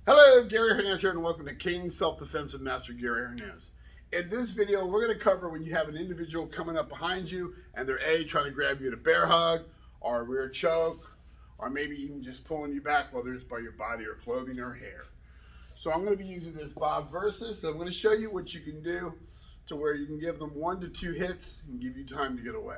Hello, Gary Hernandez here, and welcome to King Self-Defense with Master Gary Hernandez. In this video, we're going to cover when you have an individual coming up behind you and they're trying to grab you to bear hug or a rear choke, or maybe even just pulling you back, whether it's by your body or clothing or hair. So I'm going to be using this Bob Versus. I'm going to show you what you can do to where you can give them 1 to 2 hits and give you time to get away.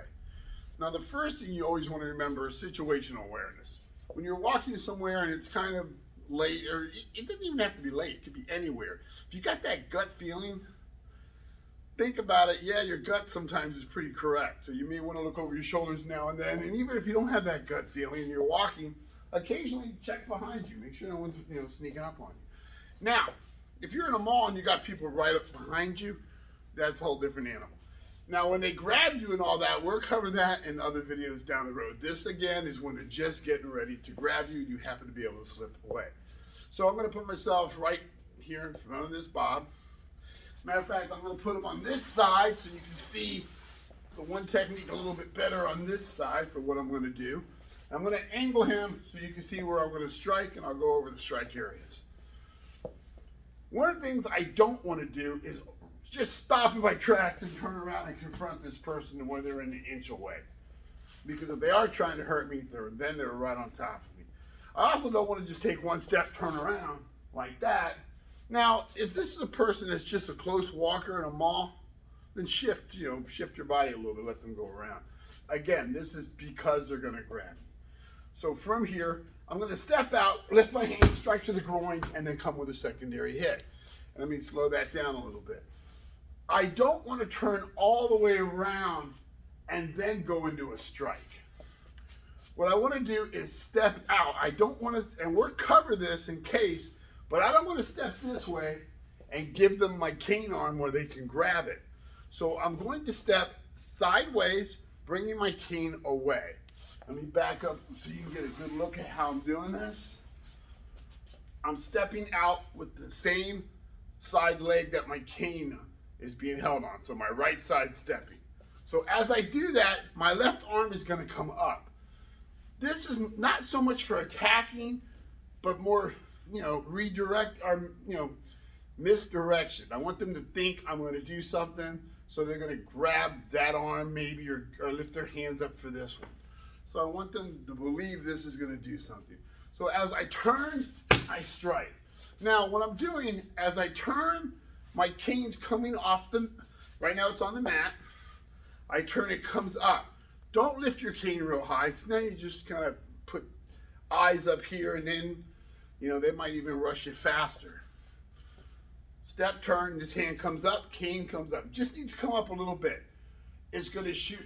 Now, the first thing you always want to remember is situational awareness. When you're walking somewhere and it's kind of late, or it doesn't even have to be late, it could be anywhere. If you got that gut feeling, think about it. Yeah, your gut sometimes is pretty correct. So you may want to look over your shoulders now and then. And even if you don't have that gut feeling and you're walking, occasionally check behind you. Make sure no one's sneaking up on you. Now, if you're in a mall and you got people right up behind you, that's a whole different animal. Now, when they grab you and all that, we'll cover that in other videos down the road. This, again, is when they're just getting ready to grab you and you happen to be able to slip away. So I'm going to put myself right here in front of this Bob. Matter of fact, I'm going to put him on this side so you can see the one technique a little bit better on this side for what I'm going to do. I'm going to angle him so you can see where I'm going to strike, and I'll go over the strike areas. One of the things I don't want to do is just stop in my tracks and turn around and confront this person when they're an inch away. Because if they are trying to hurt me, then they're right on top of me. I also don't want to just take one step, turn around like that. Now, if this is a person that's just a close walker in a mall, then shift your body a little bit, let them go around. Again, this is because they're going to grab me. So from here, I'm going to step out, lift my hand, strike to the groin, and then come with a secondary hit. And let me slow that down a little bit. I don't want to turn all the way around and then go into a strike. What I want to do is step out. I don't want to, and we'll cover this in case, but I don't want to step this way and give them my cane arm where they can grab it. So I'm going to step sideways, bringing my cane away. Let me back up so you can get a good look at how I'm doing this. I'm stepping out with the same side leg that my cane is being held on. So my right side stepping. So as I do that, my left arm is going to come up. This is not so much for attacking, but more, redirect or, misdirection. I want them to think I'm going to do something, so they're going to grab that arm maybe or lift their hands up for this one. So I want them to believe this is going to do something. So as I turn, I strike. Now what I'm doing, as I turn, my cane's coming off right now it's on the mat. I turn, it comes up. Don't lift your cane real high, because now you just kind of put eyes up here, and then, they might even rush you faster. Step, turn, this hand comes up, cane comes up. Just needs to come up a little bit. It's going to shoot,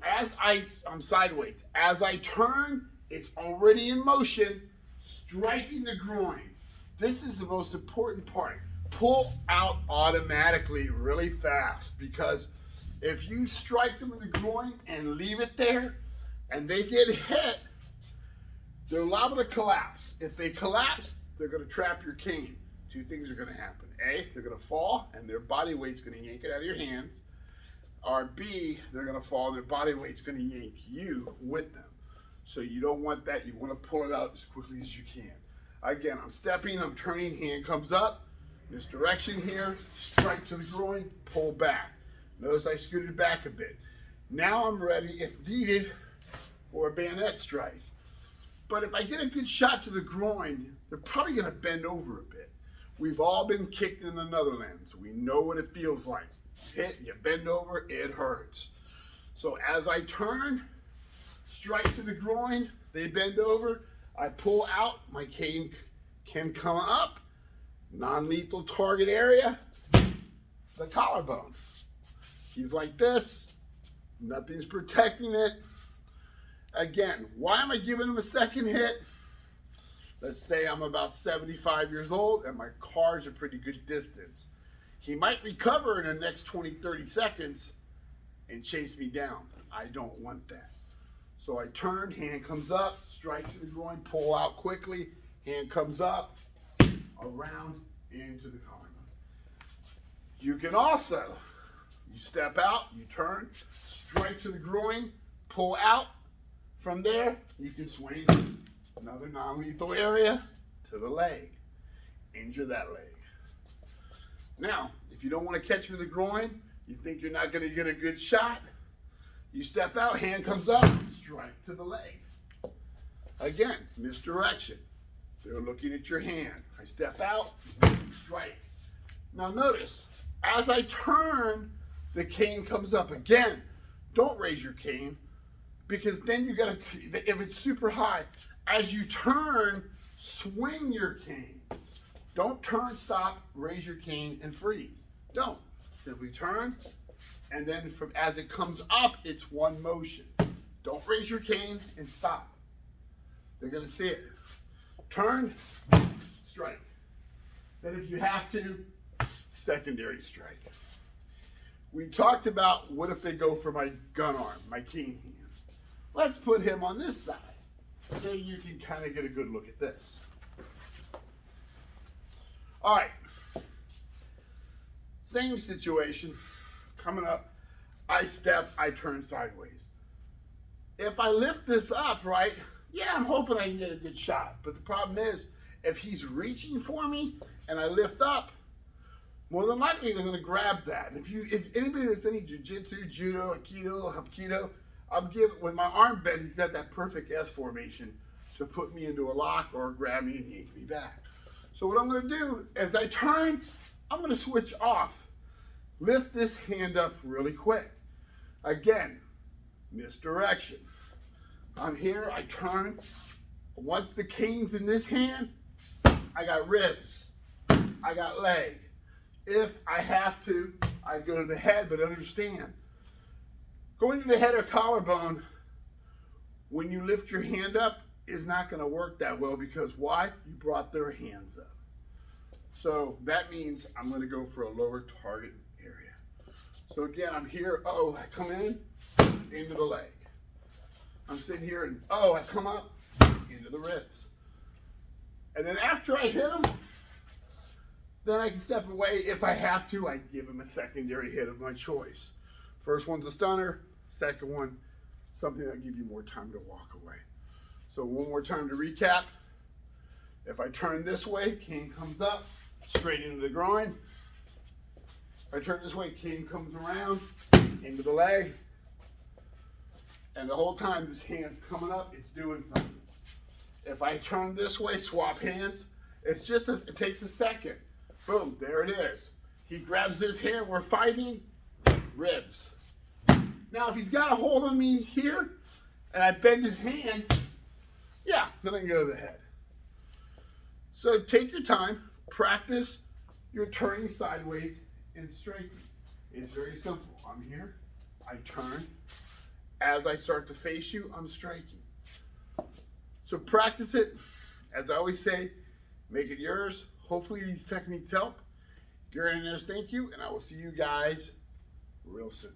I'm sideways. As I turn, it's already in motion, striking the groin. This is the most important part. Pull out automatically really fast, because if you strike them in the groin and leave it there and they get hit, they're liable to collapse. If they collapse, they're going to trap your cane. 2 things are going to happen. A, they're going to fall and their body weight's going to yank it out of your hands. Or B, they're going to fall, their body weight's going to yank you with them. So you don't want that. You want to pull it out as quickly as you can. Again, I'm stepping, I'm turning, hand comes up. This direction here, strike to the groin, pull back. Notice I scooted back a bit. Now I'm ready, if needed, for a bayonet strike. But if I get a good shot to the groin, they're probably going to bend over a bit. We've all been kicked in the Netherlands. We know what it feels like. Hit, you bend over, it hurts. So as I turn, strike to the groin, they bend over, I pull out, my cane can come up. Non-lethal target area, the collarbone. He's like this, nothing's protecting it. Again, why am I giving him a second hit? Let's say I'm about 75 years old and my car's a pretty good distance. He might recover in the next 20, 30 seconds and chase me down. I don't want that. So I turn, hand comes up, strike to the groin, pull out quickly, hand comes up, around into the collarbone. You can also, you step out, you turn, strike to the groin, pull out. From there, you can swing another non-lethal area to the leg. injure that leg. Now, if you don't want to catch him in the groin, you think you're not going to get a good shot, you step out, hand comes up, strike to the leg. Again, misdirection. They're looking at your hand. I step out, strike. Now notice, as I turn, the cane comes up. Again, don't raise your cane, because then you gotta, if it's super high, as you turn, swing your cane. Don't turn, stop, raise your cane, and freeze. Don't. Simply turn, and then as it comes up, it's one motion. Don't raise your cane and stop. They're gonna see it. Turn, strike. Then if you have to, secondary strike. We talked about what if they go for my gun arm, my cane hand. Let's put him on this side. So you can kind of get a good look at this. All right. Same situation. Coming up, I step, I turn sideways. If I lift this up, right, yeah, I'm hoping I can get a good shot. But the problem is, if he's reaching for me and I lift up, more than likely they're going to grab that. If anybody that's any jiu-jitsu, judo, aikido, hapkido, I'll give, with my arm bent, he's got that perfect S formation to put me into a lock or grab me and yank me back. So what I'm going to do, as I turn, I'm going to switch off. Lift this hand up really quick. Again, misdirection. I'm here, I turn. Once the cane's in this hand, I got ribs, I got leg. If I have to, I go to the head, but understand, going to the head or collarbone, when you lift your hand up, is not going to work that well, because why? You brought their hands up. So that means I'm going to go for a lower target area. So again, I'm here, oh, I come in, into the leg. I'm sitting here and, oh, I come up, into the ribs. And then after I hit him, then I can step away. If I have to, I give him a secondary hit of my choice. First one's a stunner, second one, something that'll give you more time to walk away. So one more time to recap. If I turn this way, cane comes up, straight into the groin. If I turn this way, cane comes around, into the leg. And the whole time this hand's coming up, it's doing something. If I turn this way, swap hands, it takes a second. Boom, there it is. He grabs his hand, we're fighting, ribs. Now if he's got a hold of me here, and I bend his hand, yeah, then I can go to the head. So take your time, practice your turning sideways and striking. It's very simple. I'm here, I turn. As I start to face you, I'm striking. So practice it. As I always say, make it yours. Hopefully these techniques help. Gary Hernandez, thank you, and I will see you guys real soon.